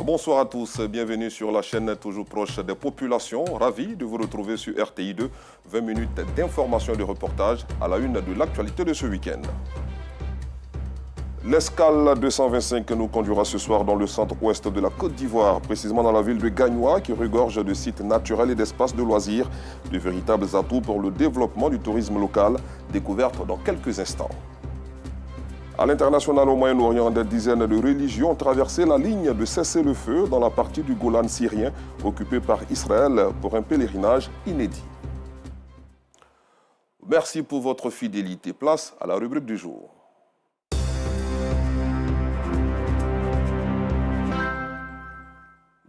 Bonsoir à tous, bienvenue sur la chaîne toujours proche des populations. Ravi de vous retrouver sur RTI2. 20 minutes d'information et de reportage à la une de l'actualité de ce week-end. L'escale 225 nous conduira ce soir dans le centre-ouest de la Côte d'Ivoire, précisément dans la ville de Gagnoa, qui regorge de sites naturels et d'espaces de loisirs, de véritables atouts pour le développement du tourisme local, découverte dans quelques instants. À l'international au Moyen-Orient, des dizaines de religions ont traversé la ligne de cessez-le-feu dans la partie du Golan syrien occupée par Israël pour un pèlerinage inédit. Merci pour votre fidélité. Place à la rubrique du jour.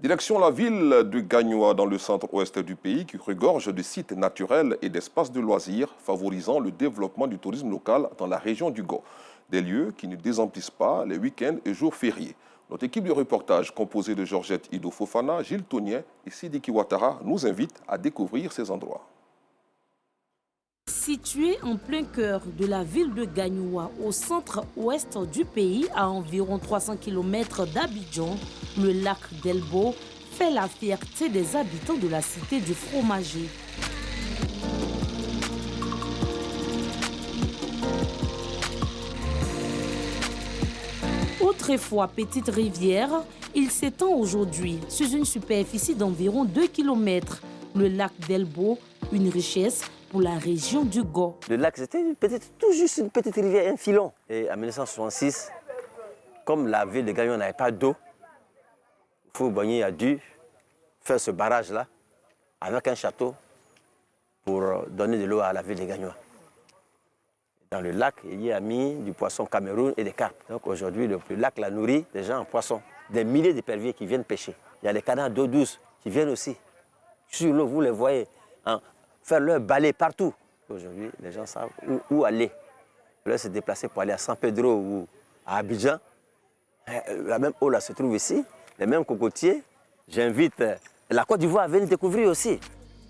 Direction la ville de Gagnoa dans le centre-ouest du pays qui regorge de sites naturels et d'espaces de loisirs favorisant le développement du tourisme local dans la région du Go. Des lieux qui ne désemplissent pas les week-ends et jours fériés. Notre équipe de reportage composée de Georgette Ido Fofana, Gilles Tonien et Sidiki Ouattara nous invite à découvrir ces endroits. Situé en plein cœur de la ville de Gagnoa, au centre-ouest du pays, à environ 300 km d'Abidjan, le lac d'Elbo fait la fierté des habitants de la cité du fromager. Autrefois petite rivière, il s'étend aujourd'hui sur une superficie d'environ 2 km. Le lac d'Elbo, une richesse pour la région du Go. Le lac, c'était tout juste une petite rivière, un filon. Et en 1966, comme la ville de Gagnoa n'avait pas d'eau, Fou-Bagné a dû faire ce barrage-là avec un château pour donner de l'eau à la ville de Gagnoa. Dans le lac, il y a mis du poisson Cameroun et des carpes. Donc aujourd'hui, le lac la nourrit des gens en poisson. Des milliers d'éperviers qui viennent pêcher. Il y a les canards d'eau douce qui viennent aussi. Sur l'eau, vous les voyez, hein, faire leur balai partout. Aujourd'hui, les gens savent où aller. Leur se déplacer pour aller à San Pedro ou à Abidjan. La même eau là se trouve ici, les mêmes cocotiers. J'invite la Côte d'Ivoire à venir découvrir aussi.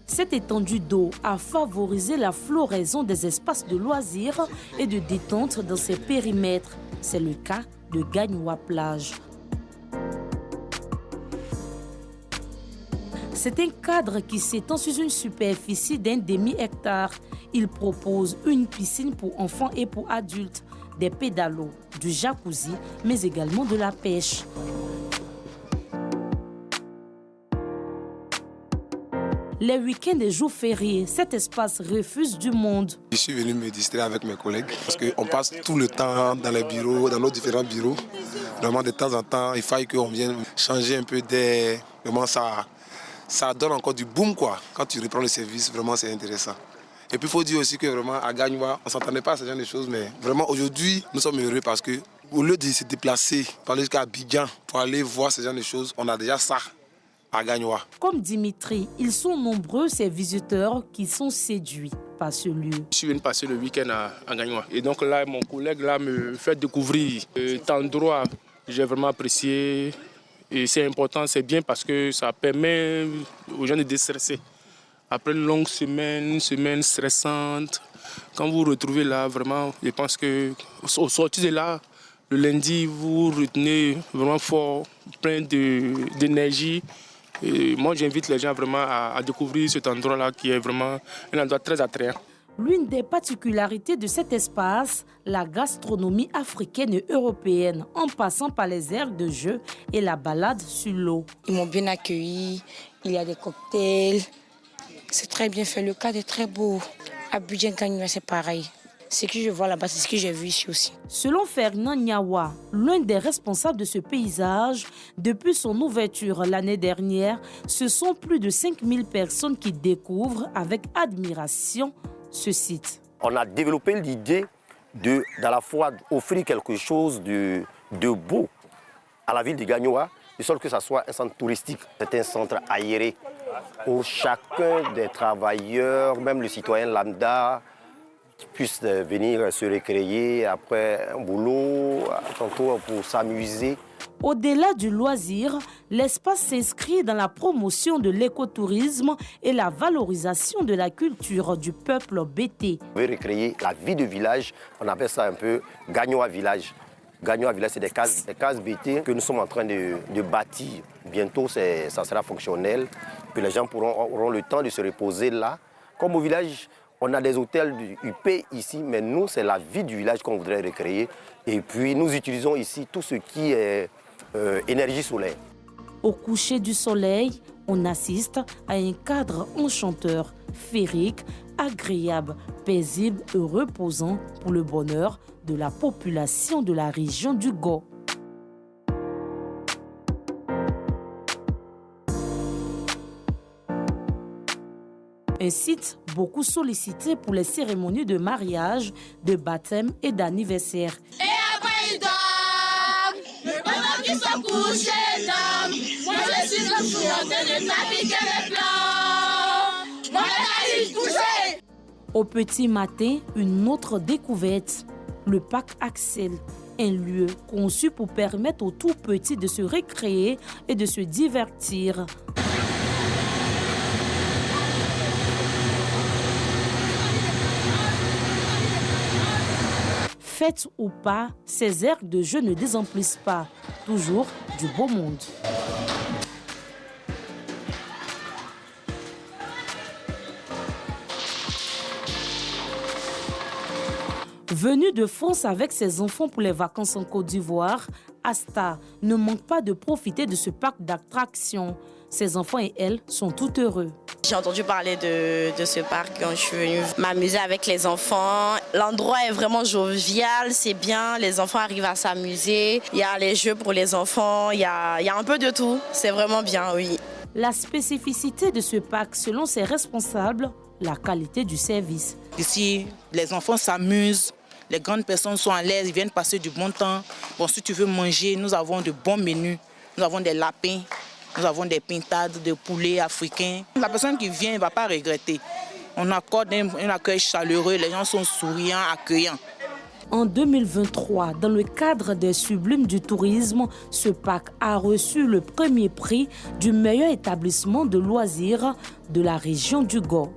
Cette étendue d'eau a favorisé la floraison des espaces de loisirs et de détente dans ces périmètres. C'est le cas de Gagnoa Plage. C'est un cadre qui s'étend sur une superficie d'un demi-hectare. Il propose une piscine pour enfants et pour adultes, des pédalos, du jacuzzi, mais également de la pêche. Les week-ends et jours fériés, cet espace refuse du monde. Je suis venu me distraire avec mes collègues parce qu'on passe tout le temps dans les bureaux, dans nos différents bureaux. Vraiment, de temps en temps, il faut qu'on vienne changer un peu d'air. Vraiment, ça donne encore du boom, quoi. Quand tu reprends le service, vraiment, c'est intéressant. Et puis, il faut dire aussi que vraiment, à Gagnoa, on ne s'entendait pas à ce genre de choses, mais vraiment, aujourd'hui, nous sommes heureux parce qu'au lieu de se déplacer, pour aller jusqu'à Abidjan, pour aller voir ce genre de choses, on a déjà ça. À Gagnoa. Comme Dimitri, ils sont nombreux ces visiteurs qui sont séduits par ce lieu. Je suis venu passer le week-end à Gagnoa. Et donc là, mon collègue là, me fait découvrir cet endroit. J'ai vraiment apprécié. Et c'est important, c'est bien parce que ça permet aux gens de déstresser. Après une longue semaine, une semaine stressante, quand vous vous retrouvez là, vraiment, je pense qu'au sortir de là, le lundi, vous retenez vraiment fort, plein d'énergie. Et moi, j'invite les gens vraiment à découvrir cet endroit-là qui est vraiment un endroit très attrayant. L'une des particularités de cet espace, la gastronomie africaine et européenne, en passant par les aires de jeu et la balade sur l'eau. Ils m'ont bien accueilli, il y a des cocktails. C'est très bien fait, le cadre est très beau. Abidjan Gagnoa, c'est pareil. Ce que je vois là-bas, c'est ce que j'ai vu ici aussi. Selon Fernand Niawa, l'un des responsables de ce paysage, depuis son ouverture l'année dernière, ce sont plus de 5000 personnes qui découvrent avec admiration ce site. On a développé l'idée d'à la fois offrir quelque chose de beau à la ville de Gagnoa, de sorte que ça soit un centre touristique. C'est un centre aéré où chacun des travailleurs, même le citoyen lambda, puissent venir se récréer après un boulot, tantôt pour s'amuser. Au-delà du loisir, l'espace s'inscrit dans la promotion de l'écotourisme et la valorisation de la culture du peuple bété. On veut recréer la vie de village, on appelle ça un peu Gagnoa Village. Gagnoa Village, c'est des cases BT que nous sommes en train de bâtir. Bientôt, ça sera fonctionnel, que les gens auront le temps de se reposer là. Comme au village, on a des hôtels du UP ici, mais nous, c'est la vie du village qu'on voudrait recréer. Et puis, nous utilisons ici tout ce qui est énergie solaire. Au coucher du soleil, on assiste à un cadre enchanteur, féerique, agréable, paisible et reposant pour le bonheur de la population de la région du Go. Un site beaucoup sollicité pour les cérémonies de mariage, de baptême et d'anniversaire. Et après il dort, mais pendant qu'ils sont couchés, moi je suis en train de naviguer les plans. Moi je suis touché. Au petit matin, une autre découverte, le parc Axel, un lieu conçu pour permettre aux tout petits de se récréer et de se divertir. Faites ou pas, ces aires de jeu ne désemplissent pas. Toujours du beau monde. Venu de France avec ses enfants pour les vacances en Côte d'Ivoire, Asta ne manque pas de profiter de ce parc d'attractions. Ses enfants et elle sont tout heureux. J'ai entendu parler de ce parc quand je suis venue m'amuser avec les enfants. L'endroit est vraiment jovial, c'est bien, les enfants arrivent à s'amuser. Il y a les jeux pour les enfants, il y a un peu de tout. C'est vraiment bien, oui. La spécificité de ce parc, selon ses responsables, la qualité du service. Ici, les enfants s'amusent, les grandes personnes sont à l'aise, ils viennent passer du bon temps. Bon, si tu veux manger, nous avons de bons menus. Nous avons des lapins. Nous avons des pintades de poulets africains. La personne qui vient ne va pas regretter. On accorde un accueil chaleureux, les gens sont souriants, accueillants. En 2023, dans le cadre des Sublimes du tourisme, ce parc a reçu le premier prix du meilleur établissement de loisirs de la région du Go.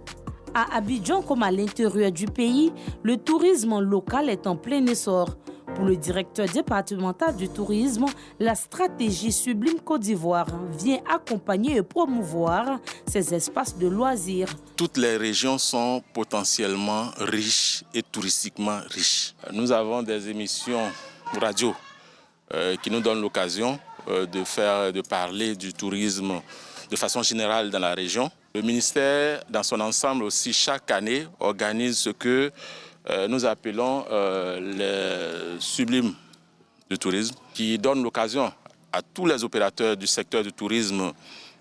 À Abidjan comme à l'intérieur du pays, le tourisme local est en plein essor. Pour le directeur départemental du tourisme, la stratégie Sublime Côte d'Ivoire vient accompagner et promouvoir ces espaces de loisirs. Toutes les régions sont potentiellement riches et touristiquement riches. Nous avons des émissions radio qui nous donnent l'occasion de parler du tourisme de façon générale dans la région. Le ministère, dans son ensemble aussi, chaque année, organise ce que nous appelons les sublimes du tourisme, qui donne l'occasion à tous les opérateurs du secteur du tourisme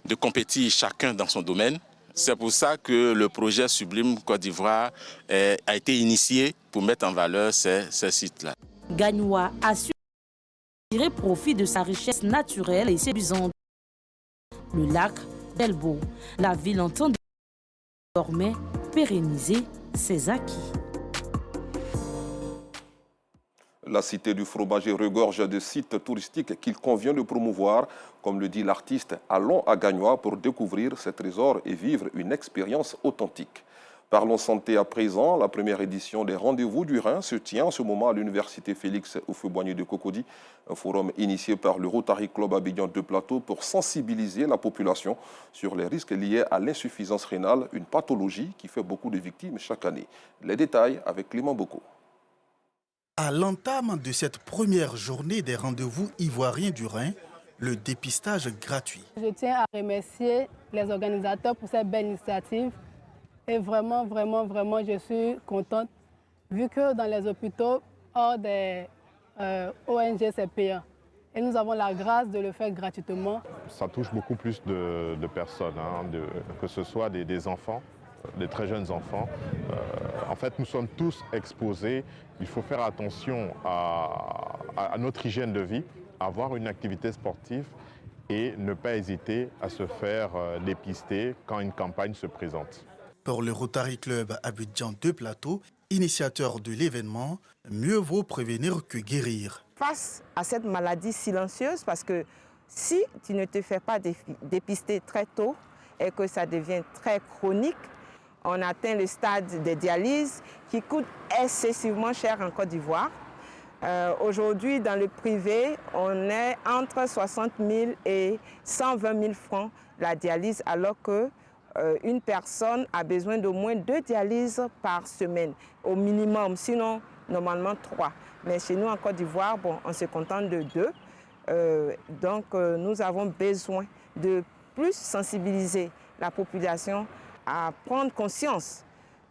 de compétir chacun dans son domaine. C'est pour ça que le projet Sublime Côte d'Ivoire a été initié pour mettre en valeur ces sites-là. Gagnoa a su tirer profit de sa richesse naturelle et séduisante. Le lac d'Elbo, la ville entend désormais pérenniser ses acquis. La cité du fromager regorge de sites touristiques qu'il convient de promouvoir. Comme le dit l'artiste, allons à Gagnoa pour découvrir ces trésors et vivre une expérience authentique. Parlons santé à présent. La première édition des Rendez-vous du Rhin se tient en ce moment à l'université Félix Houphouët-Boigny de Cocody. Un forum initié par le Rotary Club Abidjan 2 Plateau pour sensibiliser la population sur les risques liés à l'insuffisance rénale, une pathologie qui fait beaucoup de victimes chaque année. Les détails avec Clément Boko. À l'entame de cette première journée des Rendez-vous ivoiriens du Rhin, le dépistage gratuit. Je tiens à remercier les organisateurs pour cette belle initiative. Et vraiment, je suis contente, vu que dans les hôpitaux, hors des ONG, c'est payant. Et nous avons la grâce de le faire gratuitement. Ça touche beaucoup plus de personnes, que ce soit des enfants, des très jeunes enfants. En fait, nous sommes tous exposés. Il faut faire attention à notre hygiène de vie, avoir une activité sportive et ne pas hésiter à se faire dépister quand une campagne se présente. Pour le Rotary Club Abidjan 2 Plateau, initiateur de l'événement, mieux vaut prévenir que guérir. Face à cette maladie silencieuse, parce que si tu ne te fais pas dépister très tôt et que ça devient très chronique, on atteint le stade des dialyses qui coûtent excessivement cher en Côte d'Ivoire. Aujourd'hui, dans le privé, on est entre 60 000 et 120 000 francs la dialyse, alors que une personne a besoin d'au moins 2 dialyses par semaine, au minimum, sinon normalement 3. Mais chez nous en Côte d'Ivoire, bon, on se contente de 2. Donc nous avons besoin de plus sensibiliser la population à prendre conscience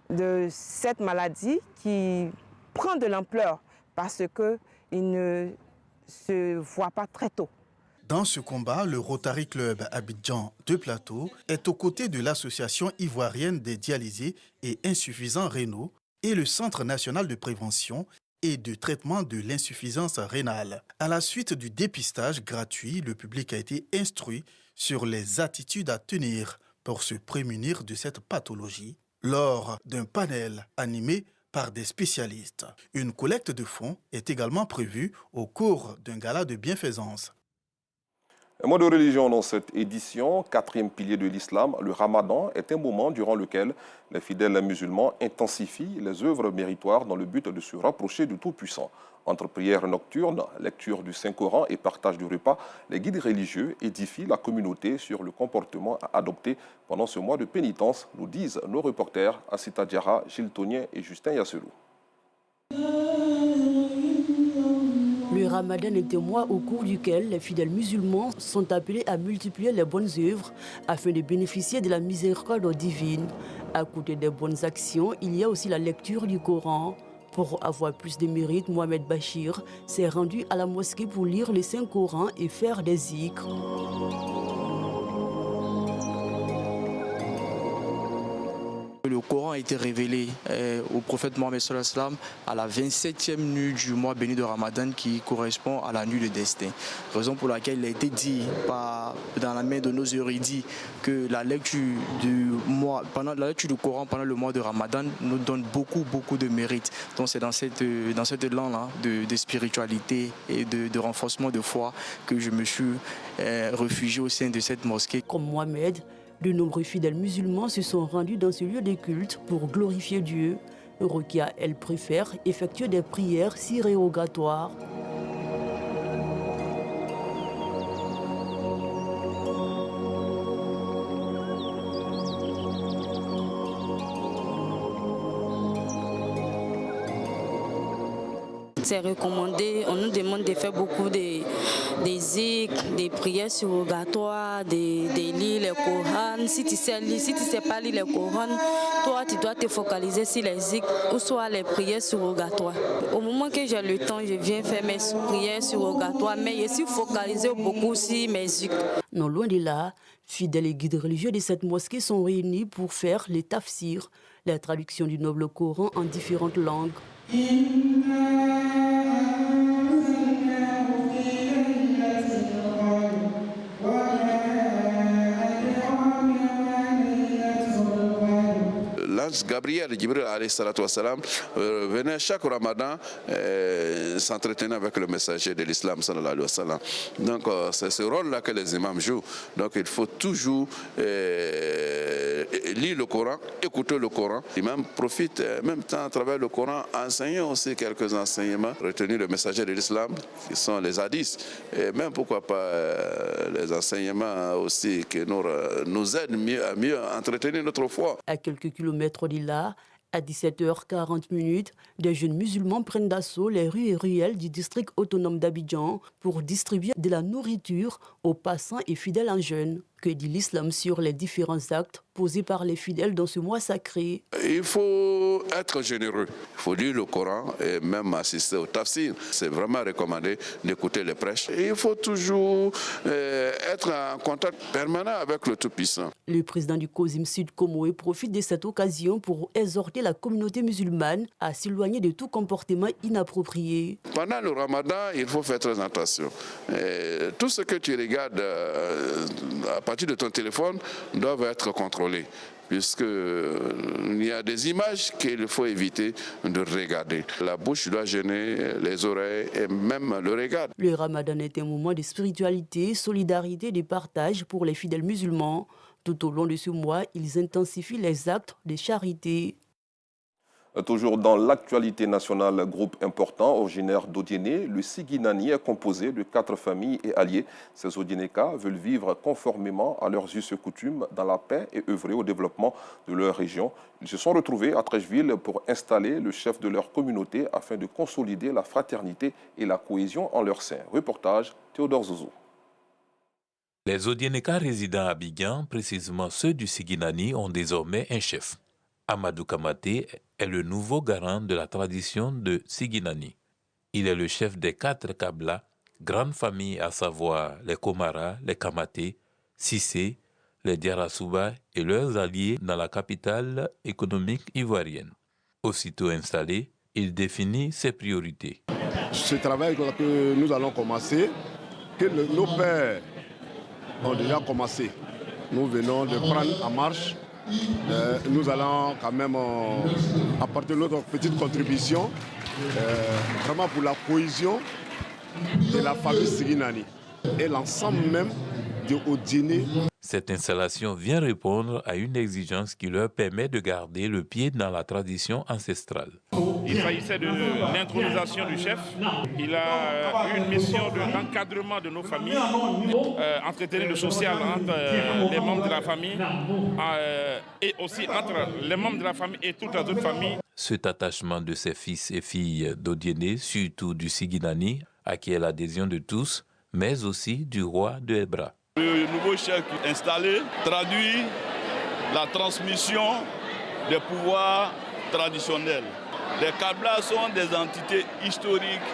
de cette maladie qui prend de l'ampleur parce qu'il ne se voit pas très tôt. Dans ce combat, le Rotary Club Abidjan de Plateau est aux côtés de l'Association ivoirienne des dialysés et insuffisants rénaux et le Centre national de prévention et de traitement de l'insuffisance rénale. À la suite du dépistage gratuit, le public a été instruit sur les attitudes à tenir pour se prémunir de cette pathologie lors d'un panel animé par des spécialistes. Une collecte de fonds est également prévue au cours d'un gala de bienfaisance. Un mot de religion dans cette édition, 4e pilier de l'islam, le ramadan est un moment durant lequel les fidèles musulmans intensifient les œuvres méritoires dans le but de se rapprocher du Tout-Puissant. Entre prières nocturnes, lecture du Saint-Coran et partage du repas, les guides religieux édifient la communauté sur le comportement à adopter pendant ce mois de pénitence, nous disent nos reporters Asita Diarra, Gilles Tonien et Justin Yasselou. Le Ramadan est un mois au cours duquel les fidèles musulmans sont appelés à multiplier les bonnes œuvres afin de bénéficier de la miséricorde divine. À côté des bonnes actions, il y a aussi la lecture du Coran. Pour avoir plus de mérite, Mohamed Bachir s'est rendu à la mosquée pour lire le Saint-Coran et faire des zikrs. Le Coran a été révélé au prophète Mohammed à la 27e nuit du mois béni de Ramadan qui correspond à la nuit de destin. Raison pour laquelle il a été dit dans la main de nos érudits que la lecture du Coran pendant le mois de Ramadan nous donne beaucoup de mérite. Donc c'est dans cette élan-là de spiritualité et de renforcement de foi que je me suis réfugié au sein de cette mosquée. Comme Mohamed, de nombreux fidèles musulmans se sont rendus dans ce lieu de culte pour glorifier Dieu. Rokia, elle préfère effectuer des prières surérogatoires. C'est recommandé, on nous demande de faire beaucoup des zikrs, des prières surrogatoires, de lire le Coran. Si tu sais lire, si tu ne sais pas lire le Coran, toi tu dois te focaliser sur les zikrs ou soit les prières surrogatoires. Au moment que j'ai le temps, je viens faire mes prières surrogatoires, mais je suis focalisée beaucoup sur mes zikrs. Non, loin de là, fidèles et guides religieux de cette mosquée sont réunis pour faire les tafsirs, la traduction du noble Coran en différentes langues. L'ange Gabriel, Jibril alayhi salatu wassalam, venait chaque Ramadan s'entretenir avec le messager de l'islam sallallahu alayhi wa sallam. Donc c'est ce rôle-là que les imams jouent. Donc il faut toujours lire le Coran, écouter le Coran. L'imam profite en même temps à travers le Coran, enseigner aussi quelques enseignements, retenir le messager de l'islam, qui sont les hadiths, et même pourquoi pas les enseignements aussi qui nous aident à mieux entretenir notre foi. À quelques kilomètres de là, à 17h40, des jeunes musulmans prennent d'assaut les rues et ruelles du district autonome d'Abidjan pour distribuer de la nourriture aux passants et fidèles en jeûne. Que dit l'islam sur les différents actes posés par les fidèles dans ce mois sacré? Il faut être généreux. Il faut lire le Coran et même assister au tafsir. C'est vraiment recommandé d'écouter les prêches. Et il faut toujours être en contact permanent avec le Tout-Puissant. Le président du COSIM Sud Comoé profite de cette occasion pour exhorter la communauté musulmane à s'éloigner de tout comportement inapproprié. Pendant le Ramadan, il faut faire très attention. Tout ce que tu regardes à partir de ton téléphone doivent être contrôlés, puisqu'il y a des images qu'il faut éviter de regarder. La bouche doit gêner, les oreilles et même le regard. Le Ramadan est un moment de spiritualité, solidarité et de partage pour les fidèles musulmans. Tout au long de ce mois, ils intensifient les actes de charité. Toujours dans l'actualité nationale, groupe important originaire d'Odiéné, le Siginani est composé de 4 familles et alliés. Ces Odiénékas veulent vivre conformément à leurs us et coutumes dans la paix et œuvrer au développement de leur région. Ils se sont retrouvés à Trècheville pour installer le chef de leur communauté afin de consolider la fraternité et la cohésion en leur sein. Reportage Théodore Zouzou. Les Odiénékas résidant à Abidjan, précisément ceux du Siginani, ont désormais un chef. Amadou Kamaté est le nouveau garant de la tradition de Siginani. Il est le chef des 4 Kabla, grande famille à savoir les Komara, les Kamaté, Sissé, les Diarasuba et leurs alliés dans la capitale économique ivoirienne. Aussitôt installé, il définit ses priorités. Ce travail que nous allons commencer, que nos pères ont déjà commencé, nous venons de prendre en marche. Nous allons quand même apporter notre petite contribution vraiment pour la cohésion de la famille Siginani et l'ensemble même de Odiéné. Cette installation vient répondre à une exigence qui leur permet de garder le pied dans la tradition ancestrale. Il s'agissait de l'intronisation du chef. Il a une mission d'encadrement de nos familles, entretenir le social entre les membres de la famille et aussi entre les membres de la famille et toutes les autres familles. Cet attachement de ses fils et filles d'Odiéné, surtout du Siginani, acquiert l'adhésion de tous, mais aussi du roi de Hébra. Le nouveau chef installé traduit la transmission des pouvoirs traditionnels. Les Kabla sont des entités historiques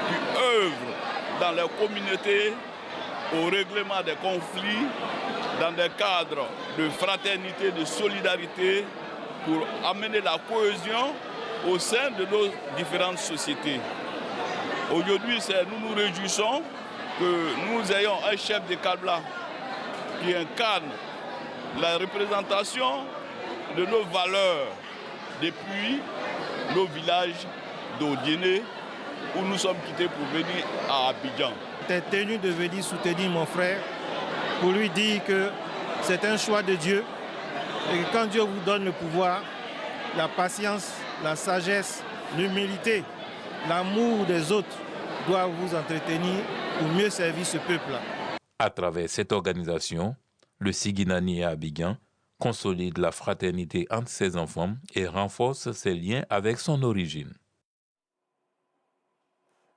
qui œuvrent dans les communautés au règlement des conflits, dans des cadres de fraternité, de solidarité, pour amener la cohésion au sein de nos différentes sociétés. Aujourd'hui, nous nous réjouissons que nous ayons un chef de Kabla qui incarne la représentation de nos valeurs depuis nos villages d'Odiéné où nous sommes quittés pour venir à Abidjan. J'étais tenu de venir soutenir mon frère pour lui dire que c'est un choix de Dieu et que quand Dieu vous donne le pouvoir, la patience, la sagesse, l'humilité, l'amour des autres doivent vous entretenir pour mieux servir ce peuple-là. À travers cette organisation, le Siginani à Abidjan consolide la fraternité entre ses enfants et renforce ses liens avec son origine.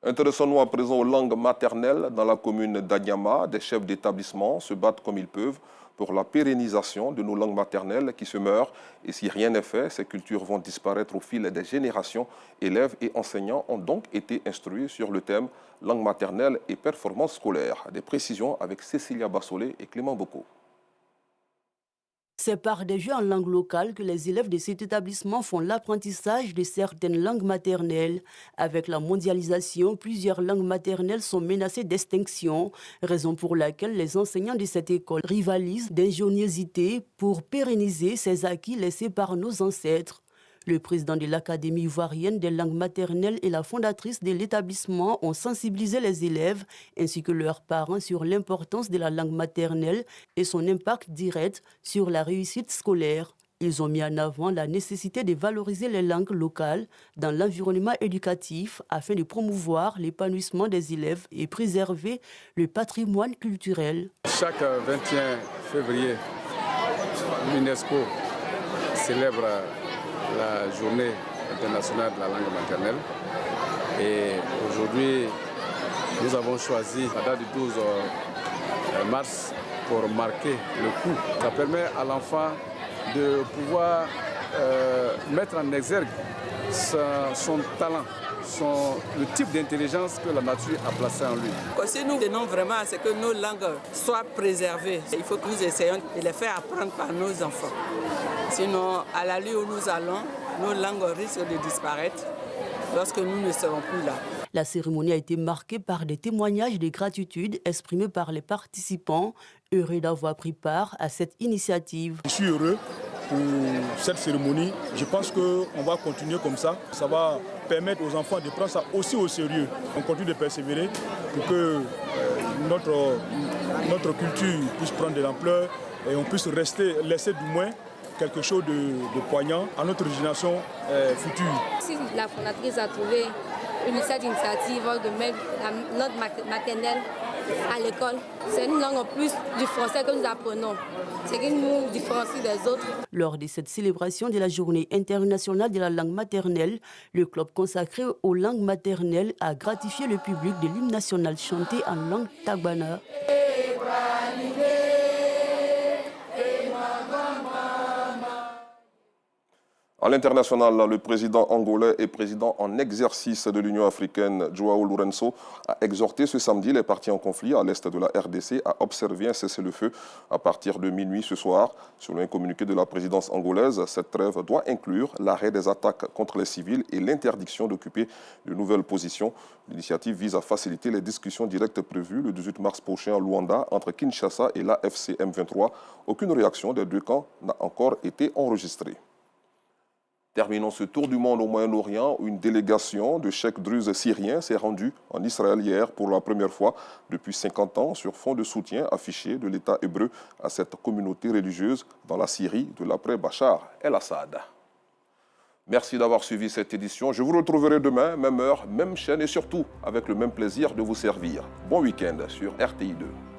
Intéressons-nous à présent aux langues maternelles. Dans la commune d'Anyama, des chefs d'établissement se battent comme ils peuvent pour la pérennisation de nos langues maternelles qui se meurent. Et si rien n'est fait, ces cultures vont disparaître au fil des générations. Élèves et enseignants ont donc été instruits sur le thème langue maternelle et performance scolaire. Des précisions avec Cécilia Bassolé et Clément Bocco. C'est par des jeux en langue locale que les élèves de cet établissement font l'apprentissage de certaines langues maternelles. Avec la mondialisation, plusieurs langues maternelles sont menacées d'extinction, raison pour laquelle les enseignants de cette école rivalisent d'ingéniosité pour pérenniser ces acquis laissés par nos ancêtres. Le président de l'Académie ivoirienne des langues maternelles et la fondatrice de l'établissement ont sensibilisé les élèves ainsi que leurs parents sur l'importance de la langue maternelle et son impact direct sur la réussite scolaire. Ils ont mis en avant la nécessité de valoriser les langues locales dans l'environnement éducatif afin de promouvoir l'épanouissement des élèves et préserver le patrimoine culturel. Chaque 21 février, l'UNESCO célèbre la journée internationale de la langue maternelle. Et aujourd'hui, nous avons choisi la date du 12 mars pour marquer le coup. Ça permet à l'enfant de pouvoir mettre en exergue son talent, le type d'intelligence que la nature a placé en lui. Si nous tenons vraiment à ce que nos langues soient préservées, il faut que nous essayions de les faire apprendre par nos enfants. Sinon, à l'allure où nous allons, nos langues risquent de disparaître lorsque nous ne serons plus là. La cérémonie a été marquée par des témoignages de gratitude exprimés par les participants, heureux d'avoir pris part à cette initiative. Je suis heureux pour cette cérémonie. Je pense qu'on va continuer comme ça. Ça va permettre aux enfants de prendre ça aussi au sérieux. On continue de persévérer pour que notre culture puisse prendre de l'ampleur et on puisse laisser du moins quelque chose de poignant à notre génération future. Si la fondatrice a trouvé cette initiative de mettre la langue maternelle à l'école, c'est une langue en plus du français que nous apprenons. C'est qui nous différencie des autres. Lors de cette célébration de la Journée internationale de la langue maternelle, le club consacré aux langues maternelles a gratifié le public de l'hymne national chanté en langue tagbana. À l'international, le président angolais et président en exercice de l'Union africaine, João Lourenço, a exhorté ce samedi les partis en conflit à l'est de la RDC à observer un cessez-le-feu à partir de minuit ce soir. Selon un communiqué de la présidence angolaise, cette trêve doit inclure l'arrêt des attaques contre les civils et l'interdiction d'occuper de nouvelles positions. L'initiative vise à faciliter les discussions directes prévues le 18 mars prochain à Luanda entre Kinshasa et l'AFC M23. Aucune réaction des deux camps n'a encore été enregistrée. Terminons ce tour du monde au Moyen-Orient. Une délégation de cheikhs druzes syriens s'est rendue en Israël hier pour la première fois depuis 50 ans sur fond de soutien affiché de l'État hébreu à cette communauté religieuse dans la Syrie de l'après-Bachar el-Assad. Merci d'avoir suivi cette édition. Je vous retrouverai demain, même heure, même chaîne et surtout avec le même plaisir de vous servir. Bon week-end sur RTI2.